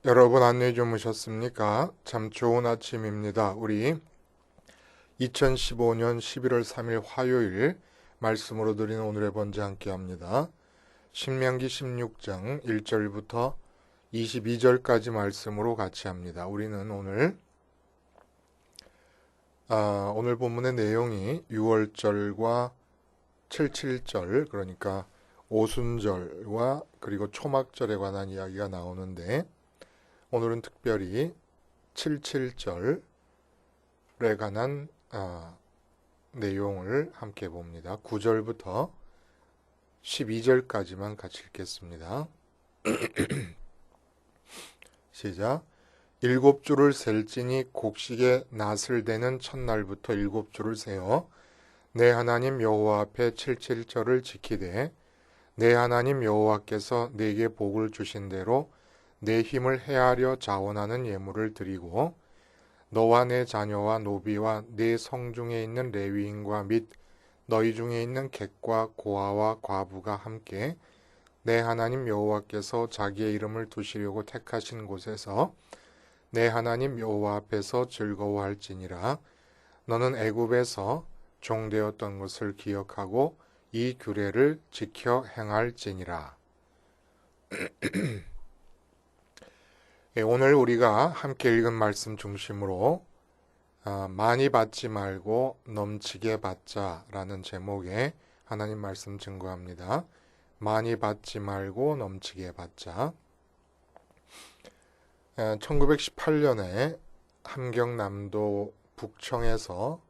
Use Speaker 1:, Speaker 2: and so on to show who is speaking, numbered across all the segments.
Speaker 1: 여러분 안녕히 주무셨습니까? 참 좋은 아침입니다. 우리 2015년 11월 3일 화요일 말씀으로 드리는 오늘의 번제 함께 합니다. 신명기 16장 1절부터 22절까지 말씀으로 같이 합니다. 우리는 오늘 본문의 내용이 6월절과 77절, 그러니까 오순절과 그리고 초막절에 관한 이야기가 나오는데, 오늘은 특별히 77절에 관한 내용을 함께 봅니다. 9절부터 12절까지만 같이 읽겠습니다. 시작. 일곱 주를 셀지니 곡식의 낫을 대는 첫날부터 일곱 주를 세어 내 하나님 여호와 앞에 77절을 지키되 내 하나님 여호와께서 내게 복을 주신 대로 내 힘을 헤아려 자원하는 예물을 드리고 너와 내 자녀와 노비와 내 성중에 있는 레위인과 및 너희 중에 있는 객과 고아와 과부가 함께 내 하나님 여호와께서 자기의 이름을 두시려고 택하신 곳에서 내 하나님 여호와 앞에서 즐거워할지니라. 너는 애굽에서 종되었던 것을 기억하고 이 규례를 지켜 행할지니라. 오늘 우리가 함께 읽은 말씀 중심으로 많이 받지 말고 넘치게 받자라는 제목의 하나님 말씀 증거합니다. 많이 받지 말고 넘치게 받자. 1918년에 함경남도 북청에서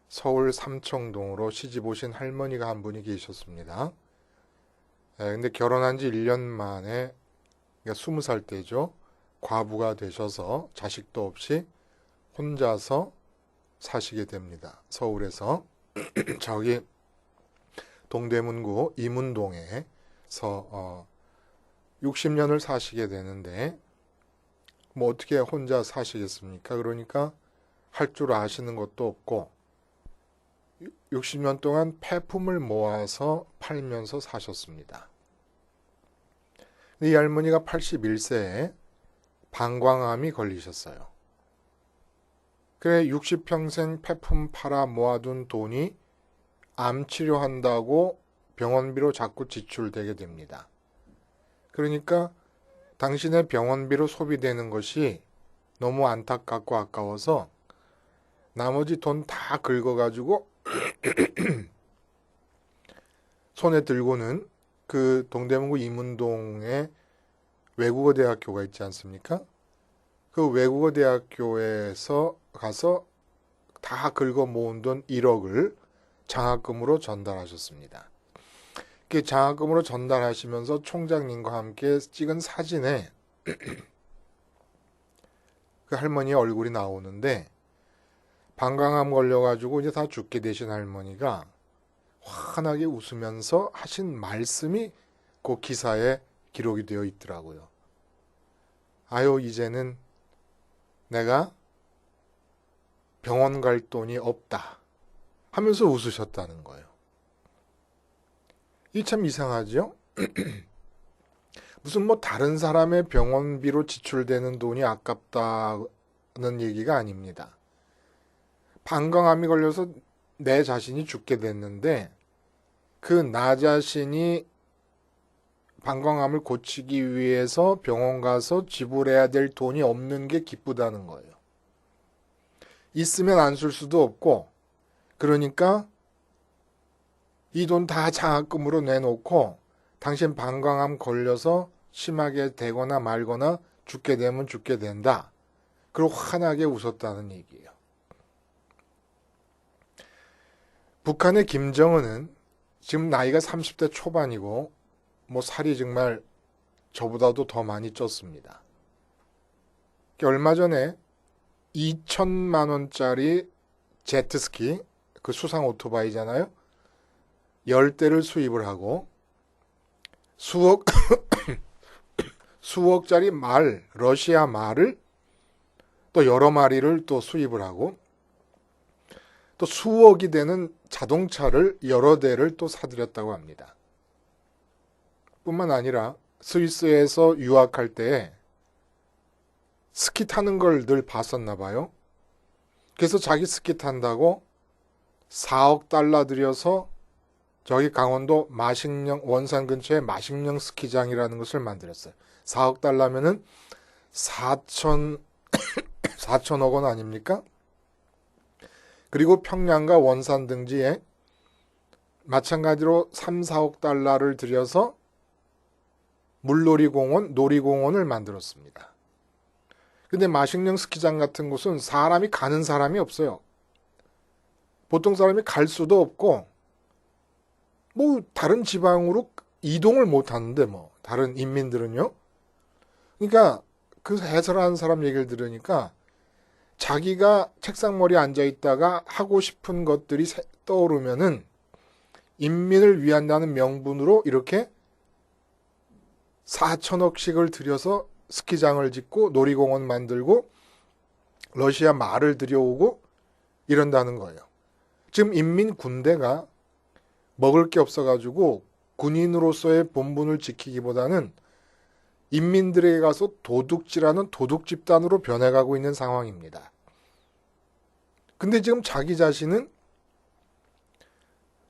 Speaker 1: 서울 삼청동으로 시집 오신 할머니가 한 분이 계셨습니다. 근데 결혼한 지 1년 만에, 그러니까 20살 때죠. 과부가 되셔서 자식도 없이 혼자서 사시게 됩니다. 서울에서 저기 동대문구 이문동에서 60년을 사시게 되는데 뭐 어떻게 혼자 사시겠습니까? 그러니까 할 줄 아시는 것도 없고 60년 동안 폐품을 모아서 팔면서 사셨습니다. 이 할머니가 81세에 방광암이 걸리셨어요. 그래 60평생 폐품 팔아 모아둔 돈이 암 치료한다고 병원비로 자꾸 지출되게 됩니다. 그러니까 당신의 병원비로 소비되는 것이 너무 안타깝고 아까워서 나머지 돈 다 긁어가지고 손에 들고는 그 동대문구 이문동에 외국어 대학교가 있지 않습니까? 그 외국어 대학교에서 가서 다 긁어 모은 돈 1억을 장학금으로 전달하셨습니다. 그 장학금으로 전달하시면서 총장님과 함께 찍은 사진에 그 할머니의 얼굴이 나오는데 방광암 걸려가지고 이제 다 죽게 되신 할머니가 환하게 웃으면서 하신 말씀이 그 기사에 기록이 되어 있더라고요. 아유, 이제는 내가 병원 갈 돈이 없다 하면서 웃으셨다는 거예요. 이 참 이상하죠? 무슨 뭐 다른 사람의 병원비로 지출되는 돈이 아깝다는 얘기가 아닙니다. 방광암이 걸려서 내 자신이 죽게 됐는데 그 나 자신이 방광암을 고치기 위해서 병원 가서 지불해야 될 돈이 없는 게 기쁘다는 거예요. 있으면 안 쓸 수도 없고, 그러니까 이 돈 다 장학금으로 내놓고 당신 방광암 걸려서 심하게 되거나 말거나 죽게 되면 죽게 된다. 그리고 환하게 웃었다는 얘기예요. 북한의 김정은은 지금 나이가 30대 초반이고 뭐 살이 정말 저보다도 더 많이 쪘습니다. 얼마 전에 2천만 원짜리 제트스키, 그 수상 오토바이잖아요. 10대를 수입을 하고 수억짜리 말, 러시아 말을 또 여러 마리를 또 수입을 하고 또 수억이 되는 자동차를 여러 대를 또 사들였다고 합니다. 뿐만 아니라 스위스에서 유학할 때 스키 타는 걸 늘 봤었나 봐요. 그래서 자기 스키 탄다고 4억 달러 들여서 저기 강원도 마식령 원산 근처에 마식령 스키장이라는 것을 만들었어요. 4억 달러면은 4천억 원 아닙니까? 그리고 평양과 원산 등지에 마찬가지로 3, 4억 달러를 들여서 물놀이공원, 놀이공원을 만들었습니다. 근데 마식령 스키장 같은 곳은 사람이 가는 사람이 없어요. 보통 사람이 갈 수도 없고 뭐 다른 지방으로 이동을 못 하는데 뭐 다른 인민들은요. 그러니까 그 해설하는 사람 얘기를 들으니까 자기가 책상머리에 앉아 있다가 하고 싶은 것들이 떠오르면은 인민을 위한다는 명분으로 이렇게 4천억씩을 들여서 스키장을 짓고 놀이공원 만들고 러시아 말을 들여오고 이런다는 거예요. 지금 인민 군대가 먹을 게 없어가지고 군인으로서의 본분을 지키기보다는 인민들에게 가서 도둑질하는 도둑 집단으로 변해가고 있는 상황입니다. 근데 지금 자기 자신은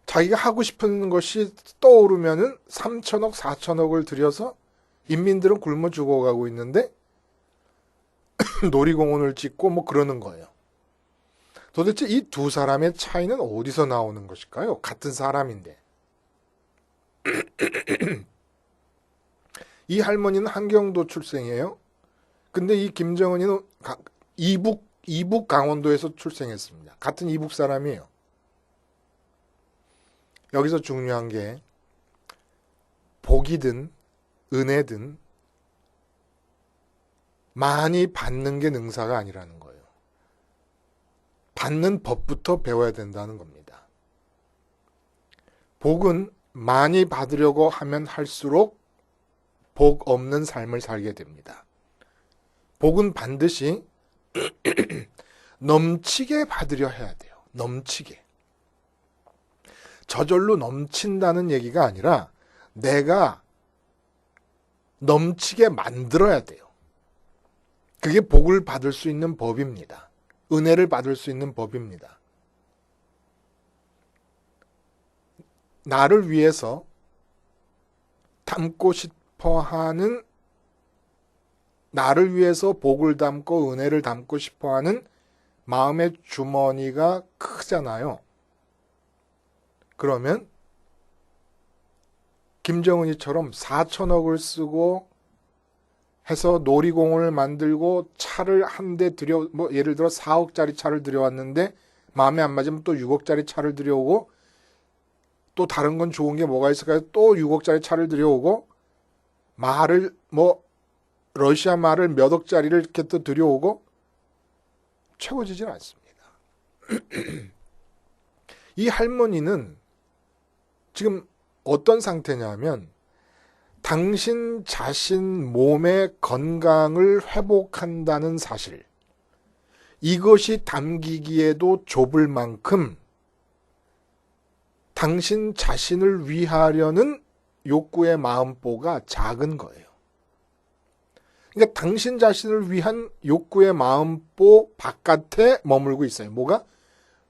Speaker 1: 자기가 하고 싶은 것이 떠오르면은 3천억, 4천억을 들여서 인민들은 굶어 죽어가고 있는데 놀이공원을 짓고 뭐 그러는 거예요. 도대체 이 두 사람의 차이는 어디서 나오는 것일까요? 같은 사람인데. 이 할머니는 한경도 출생이에요. 근데 이 김정은이는 이북 강원도에서 출생했습니다. 같은 이북 사람이에요. 여기서 중요한 게 복이든 은혜든 많이 받는 게 능사가 아니라는 거예요. 받는 법부터 배워야 된다는 겁니다. 복은 많이 받으려고 하면 할수록 복 없는 삶을 살게 됩니다. 복은 반드시 넘치게 받으려 해야 돼요. 넘치게. 저절로 넘친다는 얘기가 아니라 내가 넘치게 만들어야 돼요. 그게 복을 받을 수 있는 법입니다. 은혜를 받을 수 있는 법입니다. 나를 위해서 담고 싶어하는, 나를 위해서 복을 담고 은혜를 담고 싶어하는 마음의 주머니가 크잖아요. 그러면 김정은이처럼 4천억을 쓰고 해서 놀이공원을 만들고 차를 한 대 뭐 예를 들어 4억짜리 차를 들여왔는데 마음에 안 맞으면 또 6억짜리 차를 들여오고 또 다른 건 좋은 게 뭐가 있을까요? 또 6억짜리 차를 들여오고 말을 뭐 러시아 말을 몇 억짜리를 이렇게 또 들여오고 채워지질 않습니다. 이 할머니는 지금 어떤 상태냐면 당신 자신 몸의 건강을 회복한다는 사실, 이것이 담기기에도 좁을 만큼 당신 자신을 위하려는 욕구의 마음보가 작은 거예요. 그러니까 당신 자신을 위한 욕구의 마음보 바깥에 머물고 있어요. 뭐가?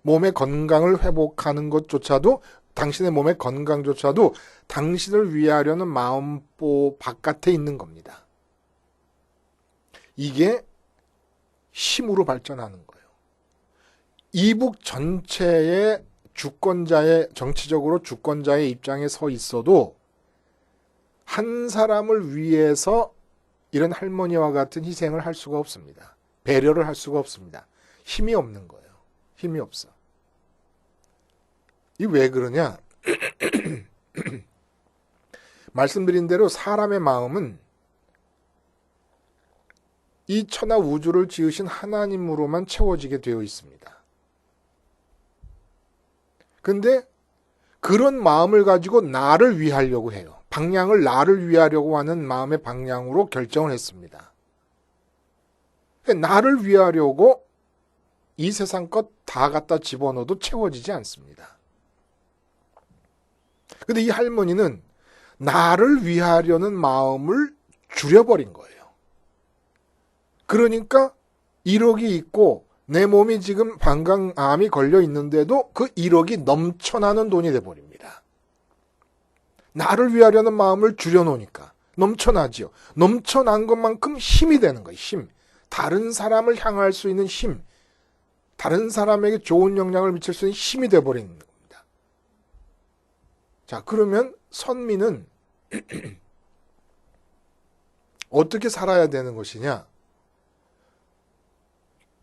Speaker 1: 몸의 건강을 회복하는 것조차도, 당신의 몸의 건강조차도 당신을 위하려는 마음보 바깥에 있는 겁니다. 이게 힘으로 발전하는 거예요. 이북 전체의 주권자의, 정치적으로 주권자의 입장에 서 있어도 한 사람을 위해서 이런 할머니와 같은 희생을 할 수가 없습니다. 배려를 할 수가 없습니다. 힘이 없는 거예요. 힘이 없어. 이 왜 그러냐? 말씀드린 대로 사람의 마음은 이 천하 우주를 지으신 하나님으로만 채워지게 되어 있습니다. 근데 그런 마음을 가지고 나를 위하려고 해요. 방향을 나를 위하려고 하는 마음의 방향으로 결정을 했습니다. 나를 위하려고 이 세상 것 다 갖다 집어넣어도 채워지지 않습니다. 근데 이 할머니는 나를 위하려는 마음을 줄여버린 거예요. 그러니까 1억이 있고 내 몸이 지금 방광암이 걸려 있는데도 그 1억이 넘쳐나는 돈이 돼버립니다. 나를 위하려는 마음을 줄여놓으니까 넘쳐나지요. 넘쳐난 것만큼 힘이 되는 거예요. 힘. 다른 사람을 향할 수 있는 힘. 다른 사람에게 좋은 영향을 미칠 수 있는 힘이 돼버리는 겁니다. 자, 그러면 선민은 어떻게 살아야 되는 것이냐?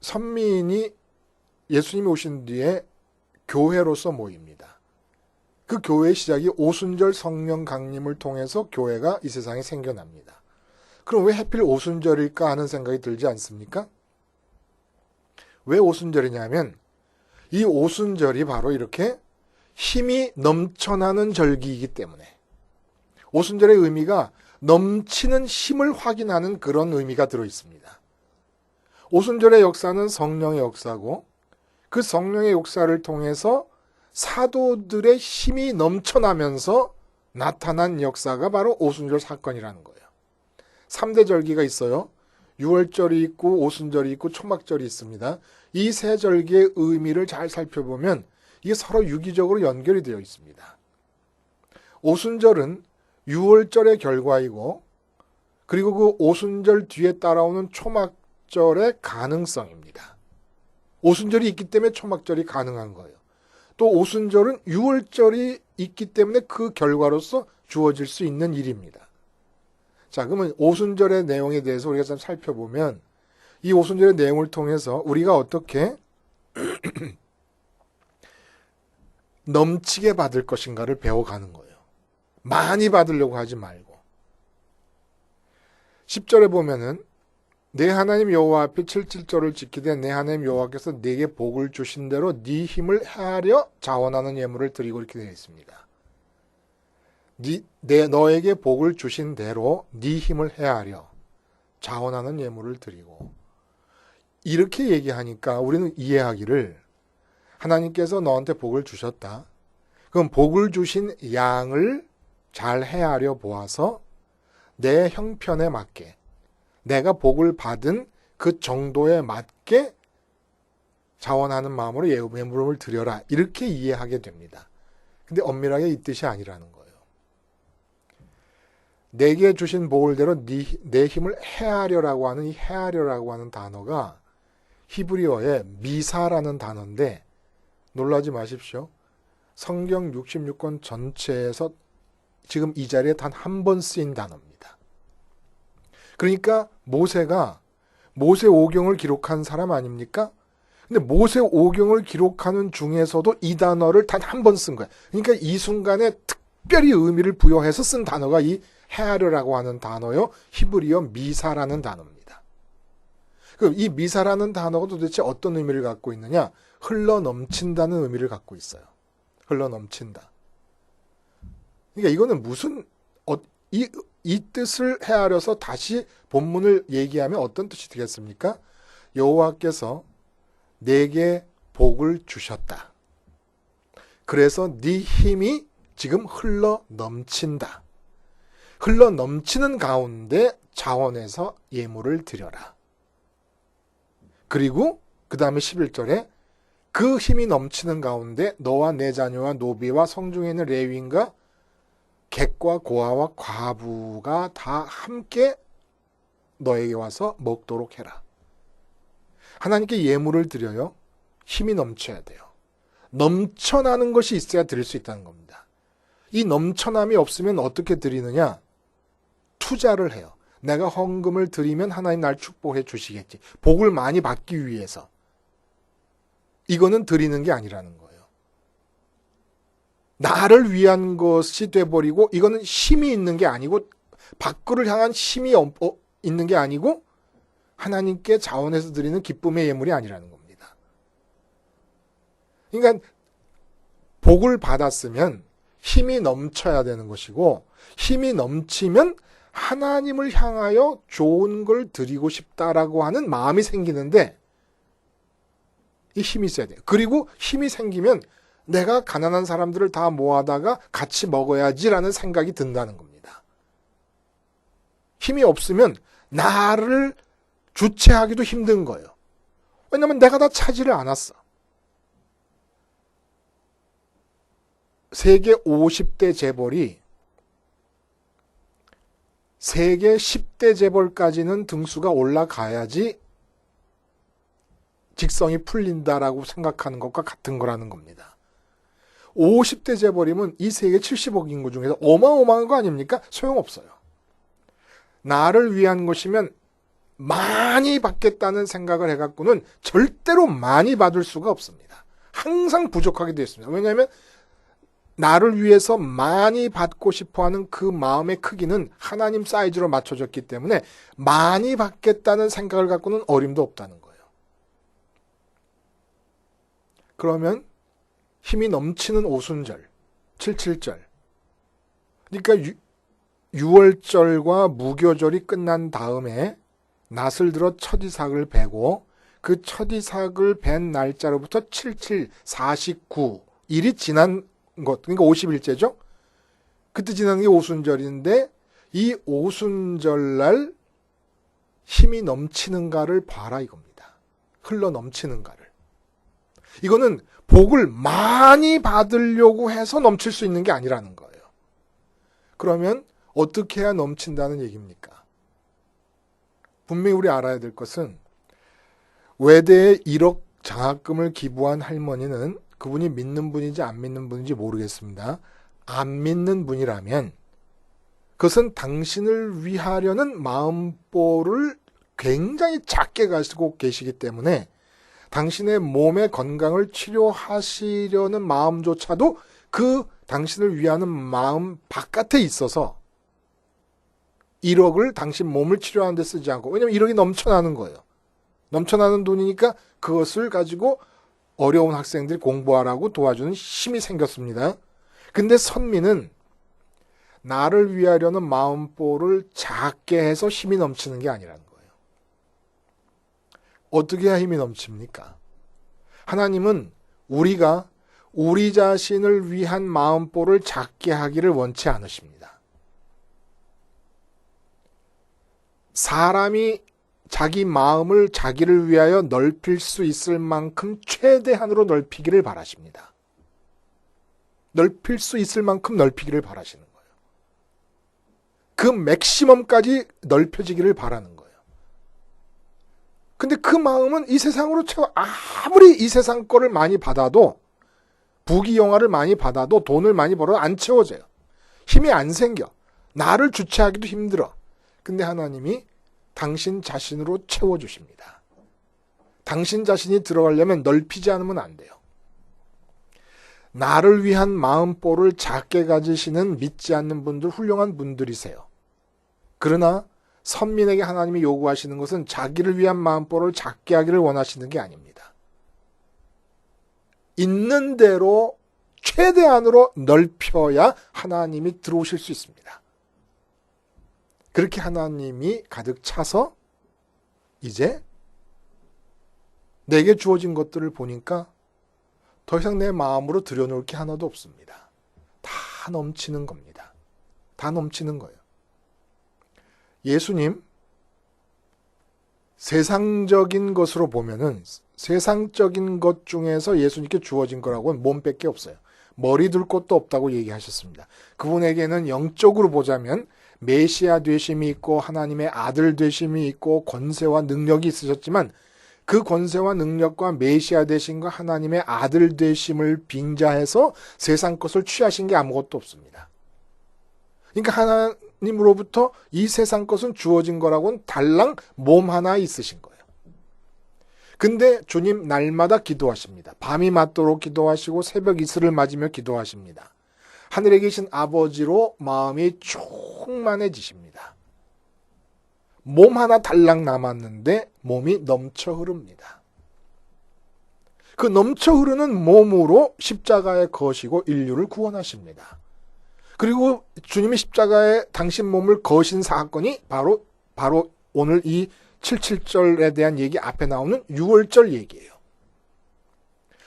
Speaker 1: 선민이 예수님이 오신 뒤에 교회로서 모입니다. 그 교회의 시작이 오순절 성령 강림을 통해서 교회가 이 세상에 생겨납니다. 그럼 왜 하필 오순절일까 하는 생각이 들지 않습니까? 왜 오순절이냐면 이 오순절이 바로 이렇게 힘이 넘쳐나는 절기이기 때문에 오순절의 의미가 넘치는 힘을 확인하는 그런 의미가 들어있습니다. 오순절의 역사는 성령의 역사고 그 성령의 역사를 통해서 사도들의 힘이 넘쳐나면서 나타난 역사가 바로 오순절 사건이라는 거예요. 3대 절기가 있어요. 유월절이 있고 오순절이 있고 초막절이 있습니다. 이 세 절기의 의미를 잘 살펴보면 이게 서로 유기적으로 연결이 되어 있습니다. 오순절은 유월절의 결과이고 그리고 그 오순절 뒤에 따라오는 초막절의 가능성입니다. 오순절이 있기 때문에 초막절이 가능한 거예요. 또 오순절은 유월절이 있기 때문에 그 결과로서 주어질 수 있는 일입니다. 자, 그러면 오순절의 내용에 대해서 우리가 좀 살펴보면 이 오순절의 내용을 통해서 우리가 어떻게 넘치게 받을 것인가를 배워가는 거예요. 많이 받으려고 하지 말고. 10절에 보면은 내 하나님 여호와 앞에 77절을 지키되 내 하나님 여호와께서 네게 복을 주신 대로 네 힘을 헤아려 자원하는 예물을 드리고 이렇게 되어 있습니다. 너에게 복을 주신 대로 네 힘을 헤아려 자원하는 예물을 드리고 이렇게 얘기하니까 우리는 이해하기를 하나님께서 너한테 복을 주셨다. 그럼 복을 주신 양을 잘 헤아려 보아서 내 형편에 맞게 내가 복을 받은 그 정도에 맞게 자원하는 마음으로 예물을 드려라. 이렇게 이해하게 됩니다. 근데 엄밀하게 이 뜻이 아니라는 거예요. 내게 주신 복을대로 내 힘을 헤아려라고 하는 이 헤아려라고 하는 단어가 히브리어의 미사라는 단어인데 놀라지 마십시오. 성경 66권 전체에서 지금 이 자리에 단 한 번 쓰인 단어입니다. 그러니까 모세가 모세오경을 기록한 사람 아닙니까? 근데 모세오경을 기록하는 중에서도 이 단어를 단 한 번 쓴 거야. 그러니까 이 순간에 특별히 의미를 부여해서 쓴 단어가 이 헤아르라고 하는 단어요. 히브리어 미사라는 단어입니다. 그럼 이 미사라는 단어가 도대체 어떤 의미를 갖고 있느냐? 흘러 넘친다는 의미를 갖고 있어요. 흘러 넘친다. 그러니까 이거는 무슨 이 뜻을 헤아려서 다시 본문을 얘기하면 어떤 뜻이 되겠습니까? 여호와께서 내게 복을 주셨다. 그래서 네 힘이 지금 흘러 넘친다. 흘러 넘치는 가운데 자원해서 예물을 드려라. 그리고 그 다음에 11절에 그 힘이 넘치는 가운데 너와 내 자녀와 노비와 성중에 있는 레위인과 객과 고아와 과부가 다 함께 너에게 와서 먹도록 해라. 하나님께 예물을 드려요. 힘이 넘쳐야 돼요. 넘쳐나는 것이 있어야 드릴 수 있다는 겁니다. 이 넘쳐남이 없으면 어떻게 드리느냐? 투자를 해요. 내가 헌금을 드리면 하나님 날 축복해 주시겠지. 복을 많이 받기 위해서. 이거는 드리는 게 아니라는 거예요. 나를 위한 것이 돼버리고 이거는 힘이 있는 게 아니고 밖을 향한 힘이 있는 게 아니고 하나님께 자원해서 드리는 기쁨의 예물이 아니라는 겁니다. 그러니까 복을 받았으면 힘이 넘쳐야 되는 것이고 힘이 넘치면 하나님을 향하여 좋은 걸 드리고 싶다라고 하는 마음이 생기는데 이 힘이 있어야 돼요. 그리고 힘이 생기면 내가 가난한 사람들을 다 모아다가 같이 먹어야지라는 생각이 든다는 겁니다. 힘이 없으면 나를 주체하기도 힘든 거예요. 왜냐면 내가 다 차지를 않았어. 세계 50대 재벌이 세계 10대 재벌까지는 등수가 올라가야지 직성이 풀린다라고 생각하는 것과 같은 거라는 겁니다. 50대 재벌이면 이 세계 70억 인구 중에서 어마어마한 거 아닙니까? 소용없어요. 나를 위한 것이면 많이 받겠다는 생각을 해갖고는 절대로 많이 받을 수가 없습니다. 항상 부족하게 되어 있습니다. 왜냐하면 나를 위해서 많이 받고 싶어하는 그 마음의 크기는 하나님 사이즈로 맞춰졌기 때문에 많이 받겠다는 생각을 갖고는 어림도 없다는 거예요. 그러면 힘이 넘치는 오순절, 77절. 그러니까 6월절과 무교절이 끝난 다음에 낫을 들어 첫 이삭을 베고 그 첫 이삭을 벤 날짜로부터 77, 49일이 지난 것, 그러니까 50일째죠. 그때 지나는 게 오순절인데 이 오순절날 힘이 넘치는가를 봐라 이겁니다. 흘러 넘치는가를. 이거는 복을 많이 받으려고 해서 넘칠 수 있는 게 아니라는 거예요. 그러면 어떻게 해야 넘친다는 얘기입니까? 분명히 우리 알아야 될 것은 외대에 1억 장학금을 기부한 할머니는 그분이 믿는 분인지 안 믿는 분인지 모르겠습니다. 안 믿는 분이라면 그것은 당신을 위하려는 마음보를 굉장히 작게 가지고 계시기 때문에 당신의 몸의 건강을 치료하시려는 마음조차도 그 당신을 위하는 마음 바깥에 있어서 1억을 당신 몸을 치료하는 데 쓰지 않고, 왜냐면 1억이 넘쳐나는 거예요. 넘쳐나는 돈이니까 그것을 가지고 어려운 학생들이 공부하라고 도와주는 힘이 생겼습니다. 근데 선미는 나를 위하려는 마음보를 작게 해서 힘이 넘치는 게 아니라는 거예요. 어떻게 해야 힘이 넘칩니까? 하나님은 우리가 우리 자신을 위한 마음보를 작게 하기를 원치 않으십니다. 사람이 자기 마음을 자기를 위하여 넓힐 수 있을 만큼 최대한으로 넓히기를 바라십니다. 넓힐 수 있을 만큼 넓히기를 바라시는 거예요. 그 맥시멈까지 넓혀지기를 바라는 거예요. 근데 그 마음은 이 세상으로 아무리 이 세상 거를 많이 받아도, 부귀영화를 많이 받아도, 돈을 많이 벌어도 안 채워져요. 힘이 안 생겨. 나를 주체하기도 힘들어. 근데 하나님이 당신 자신으로 채워주십니다. 당신 자신이 들어가려면 넓히지 않으면 안 돼요. 나를 위한 마음보를 작게 가지시는 믿지 않는 분들 훌륭한 분들이세요. 그러나 선민에게 하나님이 요구하시는 것은 자기를 위한 마음보를 작게 하기를 원하시는 게 아닙니다. 있는 대로 최대한으로 넓혀야 하나님이 들어오실 수 있습니다. 그렇게 하나님이 가득 차서 이제 내게 주어진 것들을 보니까 더 이상 내 마음으로 들여놓을 게 하나도 없습니다. 다 넘치는 겁니다. 다 넘치는 거예요. 예수님, 세상적인 것으로 보면은 세상적인 것 중에서 예수님께 주어진 거라고는 몸밖에 없어요. 머리 둘 곳도 없다고 얘기하셨습니다. 그분에게는 영적으로 보자면 메시아 되심이 있고 하나님의 아들 되심이 있고 권세와 능력이 있으셨지만 그 권세와 능력과 메시아 되심과 하나님의 아들 되심을 빙자해서 세상 것을 취하신 게 아무것도 없습니다. 그러니까 하나님으로부터 이 세상 것은 주어진 거라고는 달랑 몸 하나 있으신 거예요. 근데 주님 날마다 기도하십니다. 밤이 맞도록 기도하시고 새벽 이슬을 맞으며 기도하십니다. 하늘에 계신 아버지로 마음이 충만해지십니다. 몸 하나 달랑 남았는데 몸이 넘쳐 흐릅니다. 그 넘쳐 흐르는 몸으로 십자가에 거시고 인류를 구원하십니다. 그리고 주님이 십자가에 당신 몸을 거신 사건이 바로 오늘 이 77절에 대한 얘기 앞에 나오는 6월절 얘기예요.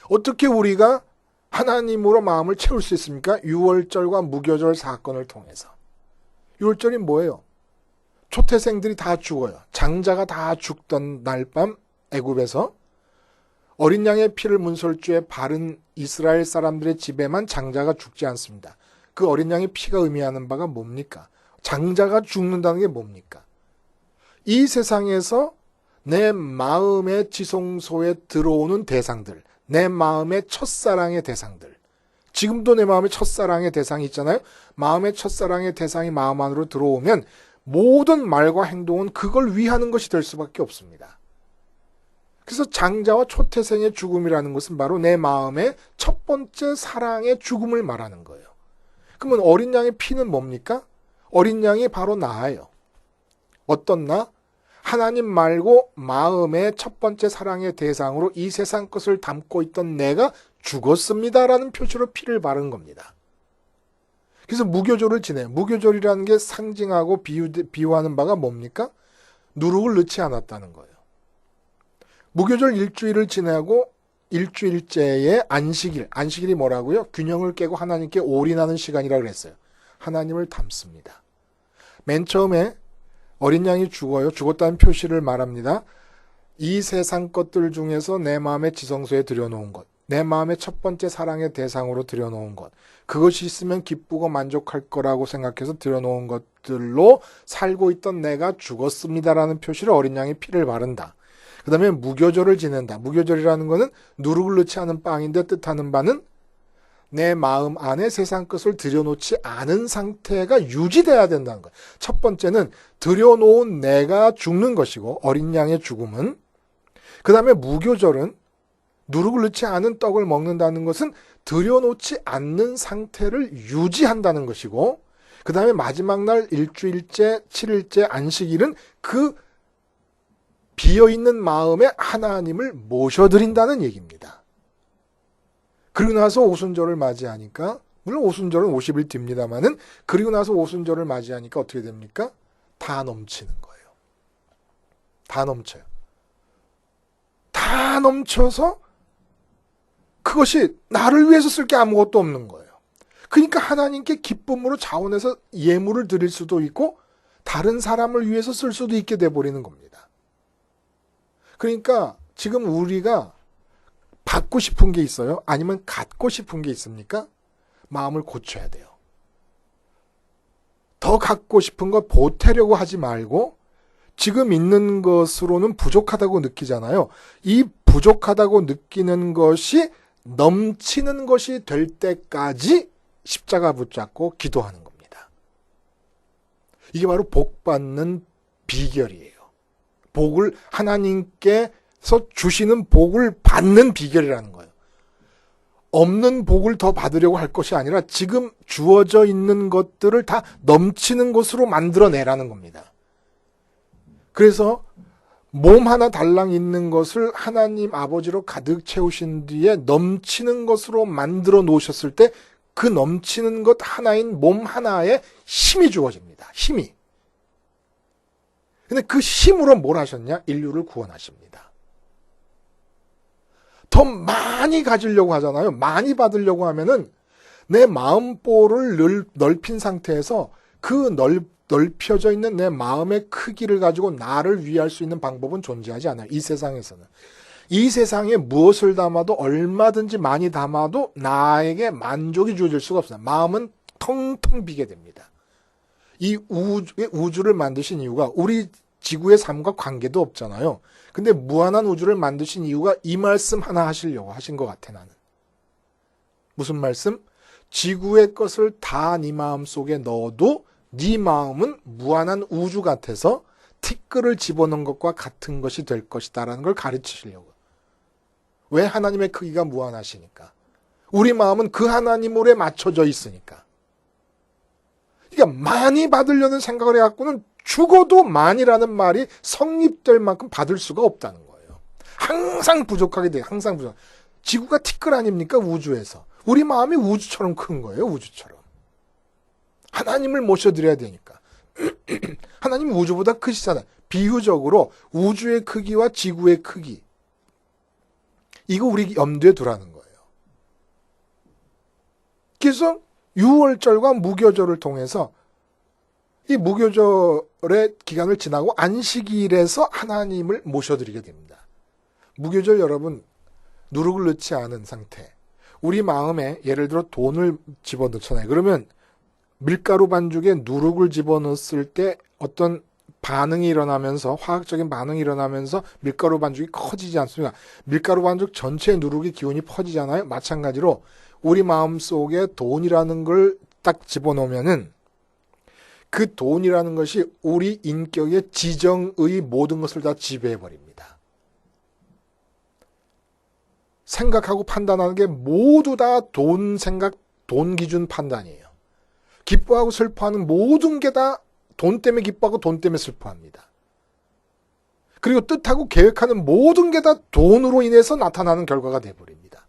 Speaker 1: 어떻게 우리가 하나님으로 마음을 채울 수 있습니까? 6월절과 무교절 사건을 통해서. 6월절이 뭐예요? 초태생들이 다 죽어요. 장자가 다 죽던 날 밤 애굽에서 어린 양의 피를 문설주에 바른 이스라엘 사람들의 집에만 장자가 죽지 않습니다. 그 어린 양의 피가 의미하는 바가 뭡니까? 장자가 죽는다는 게 뭡니까? 이 세상에서 내 마음의 지성소에 들어오는 대상들, 내 마음의 첫사랑의 대상들, 지금도 내 마음의 첫사랑의 대상이 있잖아요. 마음의 첫사랑의 대상이 마음 안으로 들어오면 모든 말과 행동은 그걸 위하는 것이 될 수밖에 없습니다. 그래서 장자와 초태생의 죽음이라는 것은 바로 내 마음의 첫 번째 사랑의 죽음을 말하는 거예요. 그러면 어린 양의 피는 뭡니까? 어린 양이 바로 나예요. 어떤 나? 하나님 말고 마음의 첫 번째 사랑의 대상으로 이 세상 것을 담고 있던 내가 죽었습니다라는 표시로 피를 바른 겁니다. 그래서 무교절을 지내요. 무교절이라는 게 상징하고 비유하는 바가 뭡니까? 누룩을 넣지 않았다는 거예요. 무교절 일주일을 지내고 일주일째의 안식일, 안식일이 뭐라고요? 균형을 깨고 하나님께 올인하는 시간이라고 그랬어요. 하나님을 닮습니다. 맨 처음에 어린 양이 죽어요. 죽었다는 표시를 말합니다. 이 세상 것들 중에서 내 마음의 지성소에 들여놓은 것, 내 마음의 첫 번째 사랑의 대상으로 들여놓은 것, 그것이 있으면 기쁘고 만족할 거라고 생각해서 들여놓은 것들로 살고 있던 내가 죽었습니다라는 표시로 어린 양의 피를 바른다. 그 다음에 무교절을 지낸다. 무교절이라는 것은 누룩을 넣지 않은 빵인데 뜻하는 바는 내 마음 안에 세상 것을 들여놓지 않은 상태가 유지돼야 된다는 거예요. 첫 번째는 들여놓은 내가 죽는 것이고 어린 양의 죽음은, 그 다음에 무교절은 누룩을 넣지 않은 떡을 먹는다는 것은 들여놓지 않는 상태를 유지한다는 것이고, 그 다음에 마지막 날 일주일째, 7일째 안식일은 그 비어있는 마음에 하나님을 모셔드린다는 얘기입니다. 그리고 나서 오순절을 맞이하니까, 물론 오순절은 50일 뒤입니다만은, 그리고 나서 오순절을 맞이하니까 어떻게 됩니까? 다 넘치는 거예요. 다 넘쳐요. 다 넘쳐서 그것이 나를 위해서 쓸 게 아무것도 없는 거예요. 그러니까 하나님께 기쁨으로 자원해서 예물을 드릴 수도 있고 다른 사람을 위해서 쓸 수도 있게 돼버리는 겁니다. 그러니까 지금 우리가 받고 싶은 게 있어요? 아니면 갖고 싶은 게 있습니까? 마음을 고쳐야 돼요. 더 갖고 싶은 거 보태려고 하지 말고 지금 있는 것으로는 부족하다고 느끼잖아요. 이 부족하다고 느끼는 것이 넘치는 것이 될 때까지 십자가 붙잡고 기도하는 겁니다. 이게 바로 복 받는 비결이에요. 복을 하나님께서 주시는 복을 받는 비결이라는 거예요. 없는 복을 더 받으려고 할 것이 아니라 지금 주어져 있는 것들을 다 넘치는 것으로 만들어내라는 겁니다. 그래서 몸 하나 달랑 있는 것을 하나님 아버지로 가득 채우신 뒤에 넘치는 것으로 만들어 놓으셨을 때 그 넘치는 것 하나인 몸 하나에 힘이 주어집니다. 힘이. 근데 그 힘으로 뭘 하셨냐? 인류를 구원하십니다. 더 많이 가지려고 하잖아요. 많이 받으려고 하면은 내 마음보를 넓힌 상태에서 그 넓혀져 있는 내 마음의 크기를 가지고 나를 위할 수 있는 방법은 존재하지 않아요. 이 세상에서는. 이 세상에 무엇을 담아도 얼마든지 많이 담아도 나에게 만족이 주어질 수가 없어요. 마음은 텅텅 비게 됩니다. 이 우주를 만드신 이유가 우리 지구의 삶과 관계도 없잖아요. 근데 무한한 우주를 만드신 이유가 이 말씀 하나 하시려고 하신 것 같아, 나는. 무슨 말씀? 지구의 것을 다 네 마음 속에 넣어도 네 마음은 무한한 우주 같아서 티끌을 집어넣은 것과 같은 것이 될 것이다라는 걸 가르치시려고. 왜? 하나님의 크기가 무한하시니까. 우리 마음은 그 하나님으로 맞춰져 있으니까. 그러니까 많이 받으려는 생각을 해갖고는 죽어도 많이라는 말이 성립될 만큼 받을 수가 없다는 거예요. 항상 부족하게 돼요. 항상 부족. 지구가 티끌 아닙니까? 우주에서. 우리 마음이 우주처럼 큰 거예요. 우주처럼. 하나님을 모셔드려야 되니까. 하나님은 우주보다 크시잖아요. 비유적으로 우주의 크기와 지구의 크기. 이거 우리 염두에 두라는 거예요. 그래서 유월절과 무교절을 통해서 이 무교절의 기간을 지나고 안식일에서 하나님을 모셔드리게 됩니다. 무교절 여러분, 누룩을 넣지 않은 상태. 우리 마음에 예를 들어 돈을 집어넣잖아요. 그러면 밀가루 반죽에 누룩을 집어넣었을 때 어떤 반응이 일어나면서, 화학적인 반응이 일어나면서 밀가루 반죽이 커지지 않습니까? 밀가루 반죽 전체에 누룩의 기운이 퍼지잖아요. 마찬가지로 우리 마음속에 돈이라는 걸 딱 집어넣으면은 그 돈이라는 것이 우리 인격의 지정의 모든 것을 다 지배해버립니다. 생각하고 판단하는 게 모두 다 돈 생각, 돈 기준 판단이에요. 기뻐하고 슬퍼하는 모든 게 다 돈 때문에 기뻐하고 돈 때문에 슬퍼합니다. 그리고 뜻하고 계획하는 모든 게 다 돈으로 인해서 나타나는 결과가 돼버립니다.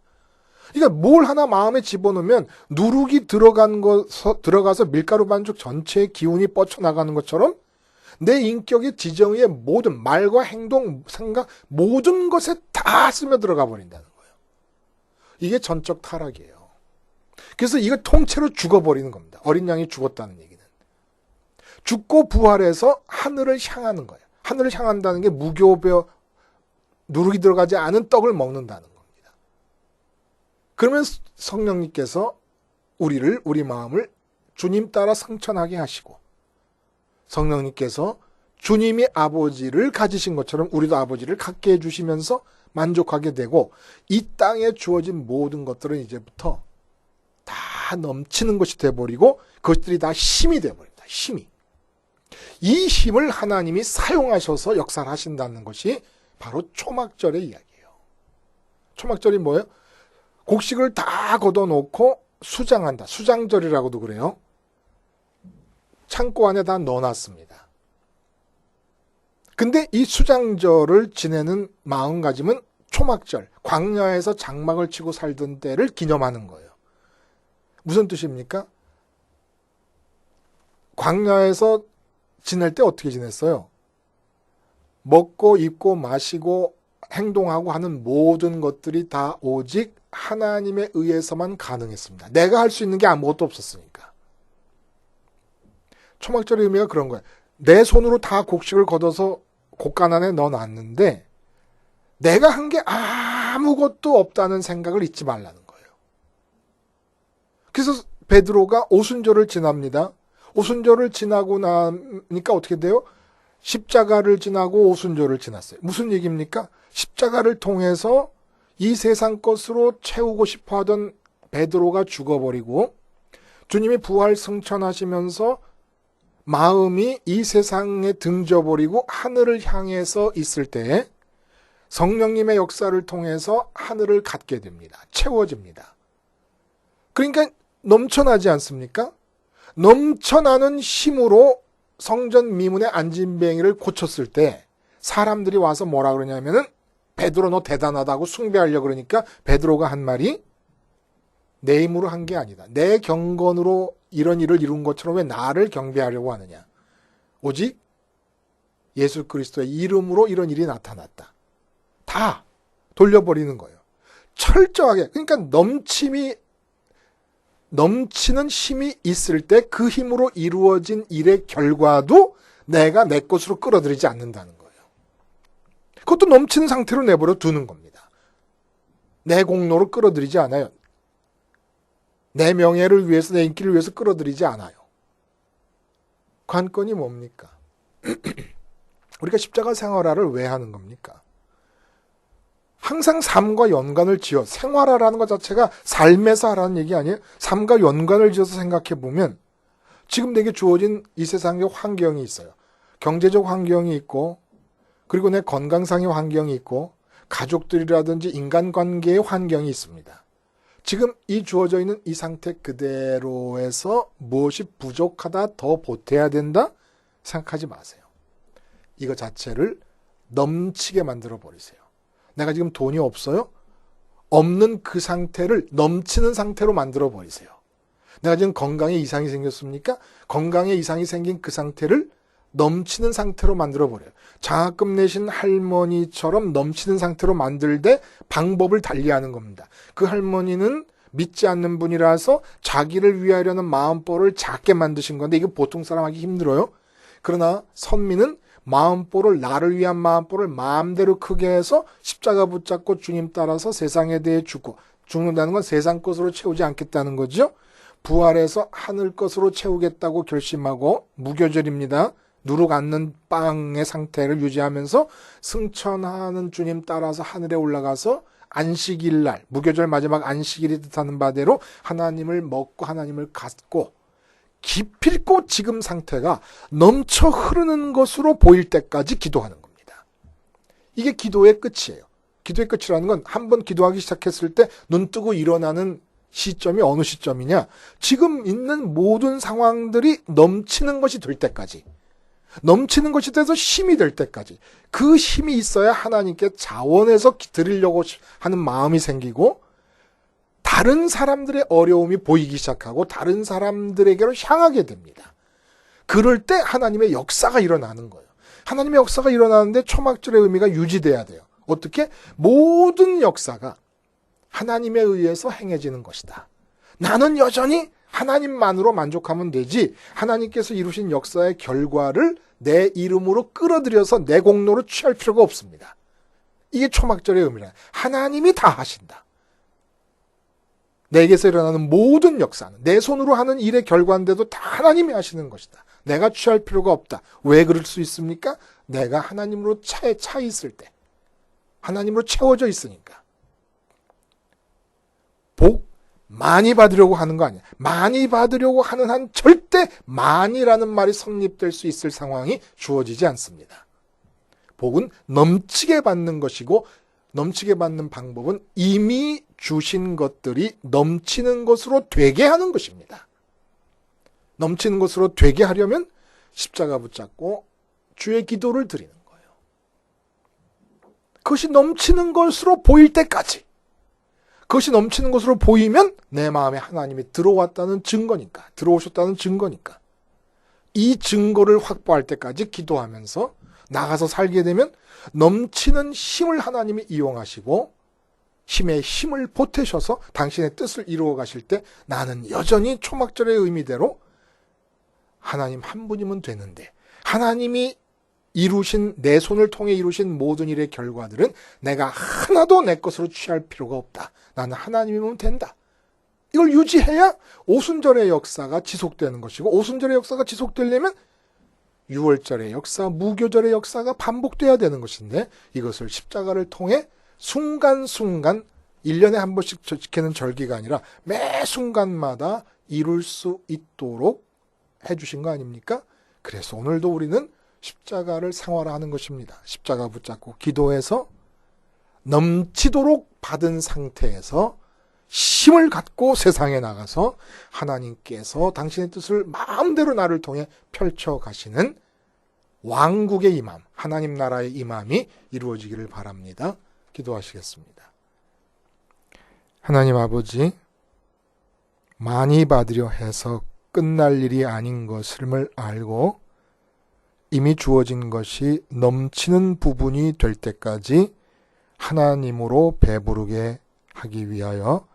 Speaker 1: 그러니까 뭘 하나 마음에 집어넣으면 누룩이 들어가서 밀가루 반죽 전체의 기운이 뻗쳐나가는 것처럼 내 인격의 지정의 모든 말과 행동, 생각 모든 것에 다 스며들어가 버린다는 거예요. 이게 전적 타락이에요. 그래서 이거 통째로 죽어버리는 겁니다. 어린 양이 죽었다는 얘기는. 죽고 부활해서 하늘을 향하는 거예요. 하늘을 향한다는 게 무교배 누룩이 들어가지 않은 떡을 먹는다는 겁니다. 그러면 성령님께서 우리 마음을 주님 따라 성천하게 하시고, 성령님께서 주님이 아버지를 가지신 것처럼 우리도 아버지를 갖게 해주시면서 만족하게 되고, 이 땅에 주어진 모든 것들은 이제부터 다 넘치는 것이 돼버리고 그것들이 다 힘이 돼버립니다. 힘이. 이 힘을 하나님이 사용하셔서 역사를 하신다는 것이 바로 초막절의 이야기예요. 초막절이 뭐예요? 곡식을 다 걷어놓고 수장한다. 수장절이라고도 그래요. 창고 안에 다 넣어놨습니다. 근데 이 수장절을 지내는 마음가짐은 초막절, 광야에서 장막을 치고 살던 때를 기념하는 거예요. 무슨 뜻입니까? 광야에서 지낼 때 어떻게 지냈어요? 먹고 입고 마시고 행동하고 하는 모든 것들이 다 오직 하나님에 의해서만 가능했습니다. 내가 할 수 있는 게 아무것도 없었으니까. 초막절의 의미가 그런 거예요. 내 손으로 다 곡식을 걷어서 곡간 안에 넣어놨는데 내가 한 게 아무것도 없다는 생각을 잊지 말라는 거예요. 그래서 베드로가 오순절을 지납니다. 오순절을 지나고 나니까 어떻게 돼요? 십자가를 지나고 오순절을 지났어요. 무슨 얘기입니까? 십자가를 통해서 이 세상 것으로 채우고 싶어하던 베드로가 죽어버리고 주님이 부활 승천하시면서 마음이 이 세상에 등져버리고 하늘을 향해서 있을 때 성령님의 역사를 통해서 하늘을 갖게 됩니다. 채워집니다. 그러니까 넘쳐나지 않습니까? 넘쳐나는 힘으로 성전 미문의 안진뱅이를 고쳤을 때 사람들이 와서 뭐라 그러냐면은 베드로 너 대단하다고 숭배하려고 그러니까 베드로가 한 말이 내 힘으로 한 게 아니다. 내 경건으로 이런 일을 이룬 것처럼 왜 나를 경배하려고 하느냐. 오직 예수 그리스도의 이름으로 이런 일이 나타났다. 다 돌려버리는 거예요. 철저하게. 그러니까 넘치는 힘이 있을 때 그 힘으로 이루어진 일의 결과도 내가 내 것으로 끌어들이지 않는다는 거예요. 그것도 넘치는 상태로 내버려 두는 겁니다. 내 공로로 끌어들이지 않아요. 내 명예를 위해서, 내 인기를 위해서 끌어들이지 않아요. 관건이 뭡니까? 우리가 십자가 생활화를 왜 하는 겁니까? 항상 삶과 연관을 지어 생활화라는 것 자체가 삶에서 하라는 얘기 아니에요? 삶과 연관을 지어서 생각해 보면 지금 내게 주어진 이 세상의 환경이 있어요. 경제적 환경이 있고 그리고 내 건강상의 환경이 있고 가족들이라든지 인간관계의 환경이 있습니다. 지금 이 주어져 있는 이 상태 그대로에서 무엇이 부족하다, 더 보태야 된다? 생각하지 마세요. 이거 자체를 넘치게 만들어 버리세요. 내가 지금 돈이 없어요? 없는 그 상태를 넘치는 상태로 만들어 버리세요. 내가 지금 건강에 이상이 생겼습니까? 건강에 이상이 생긴 그 상태를 넘치는 상태로 만들어 버려요. 장학금 내신 할머니처럼 넘치는 상태로 만들 때 방법을 달리하는 겁니다. 그 할머니는 믿지 않는 분이라서 자기를 위하려는 마음보를 작게 만드신 건데 이게 보통 사람 하기 힘들어요. 그러나 선민은 마음보를 나를 위한 마음보를 마음대로 크게 해서 십자가 붙잡고 주님 따라서 세상에 대해 죽는다는 건 세상 것으로 채우지 않겠다는 거죠. 부활해서 하늘 것으로 채우겠다고 결심하고 무교절입니다. 누룩 않는 빵의 상태를 유지하면서 승천하는 주님 따라서 하늘에 올라가서 안식일 날, 무교절 마지막 안식일이 뜻하는 바대로 하나님을 먹고 하나님을 갖고 기필코 지금 상태가 넘쳐 흐르는 것으로 보일 때까지 기도하는 겁니다. 이게 기도의 끝이에요. 기도의 끝이라는 건 한 번 기도하기 시작했을 때 눈 뜨고 일어나는 시점이 어느 시점이냐? 지금 있는 모든 상황들이 넘치는 것이 될 때까지, 넘치는 것이 돼서 힘이 될 때까지, 그 힘이 있어야 하나님께 자원해서 드리려고 하는 마음이 생기고 다른 사람들의 어려움이 보이기 시작하고 다른 사람들에게로 향하게 됩니다. 그럴 때 하나님의 역사가 일어나는 거예요. 하나님의 역사가 일어나는데 초막절의 의미가 유지돼야 돼요. 어떻게? 모든 역사가 하나님에 의해서 행해지는 것이다. 나는 여전히 하나님만으로 만족하면 되지 하나님께서 이루신 역사의 결과를 내 이름으로 끌어들여서 내 공로로 취할 필요가 없습니다. 이게 초막절의 의미라. 하나님이 다 하신다. 내게서 일어나는 모든 역사는 내 손으로 하는 일의 결과인데도 다 하나님이 하시는 것이다. 내가 취할 필요가 없다. 왜 그럴 수 있습니까? 내가 하나님으로 차 있을 때, 하나님으로 채워져 있으니까. 복 많이 받으려고 하는 거 아니야. 많이 받으려고 하는 한 절대 많이라는 말이 성립될 수 있을 상황이 주어지지 않습니다. 복은 넘치게 받는 것이고 넘치게 받는 방법은 이미 주신 것들이 넘치는 것으로 되게 하는 것입니다. 넘치는 것으로 되게 하려면 십자가 붙잡고 주의 기도를 드리는 거예요. 그것이 넘치는 것으로 보일 때까지, 그것이 넘치는 것으로 보이면 내 마음에 하나님이 들어왔다는 증거니까, 들어오셨다는 증거니까, 이 증거를 확보할 때까지 기도하면서 나가서 살게 되면 넘치는 힘을 하나님이 이용하시고 힘의 힘을 보태셔서 당신의 뜻을 이루어 가실 때 나는 여전히 초막절의 의미대로 하나님 한 분이면 되는데, 하나님이 이루신, 내 손을 통해 이루신 모든 일의 결과들은 내가 하나도 내 것으로 취할 필요가 없다. 나는 하나님이면 된다. 이걸 유지해야 오순절의 역사가 지속되는 것이고, 오순절의 역사가 지속되려면 6월절의 역사, 무교절의 역사가 반복돼야 되는 것인데, 이것을 십자가를 통해 순간순간 1년에 한 번씩 지키는 절기가 아니라 매 순간마다 이룰 수 있도록 해주신 거 아닙니까? 그래서 오늘도 우리는 십자가를 생활화하는 것입니다. 십자가 붙잡고 기도해서 넘치도록 받은 상태에서 힘을 갖고 세상에 나가서 하나님께서 당신의 뜻을 마음대로 나를 통해 펼쳐 가시는 왕국의 임함, 하나님 나라의 임함이 이루어지기를 바랍니다. 기도하시겠습니다. 하나님 아버지, 많이 받으려 해서 끝날 일이 아닌 것을 알고 이미 주어진 것이 넘치는 부분이 될 때까지 하나님으로 배부르게 하기 위하여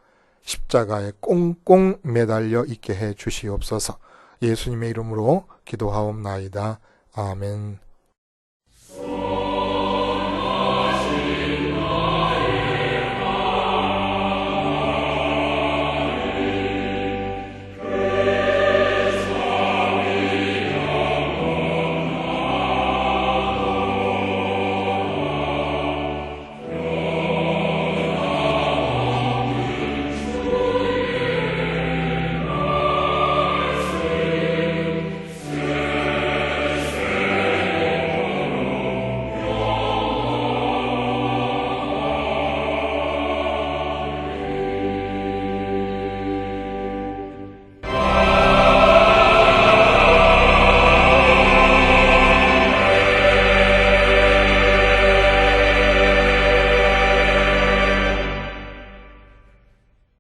Speaker 1: 십자가에 꽁꽁 매달려 있게 해 주시옵소서. 예수님의 이름으로 기도하옵나이다. 아멘.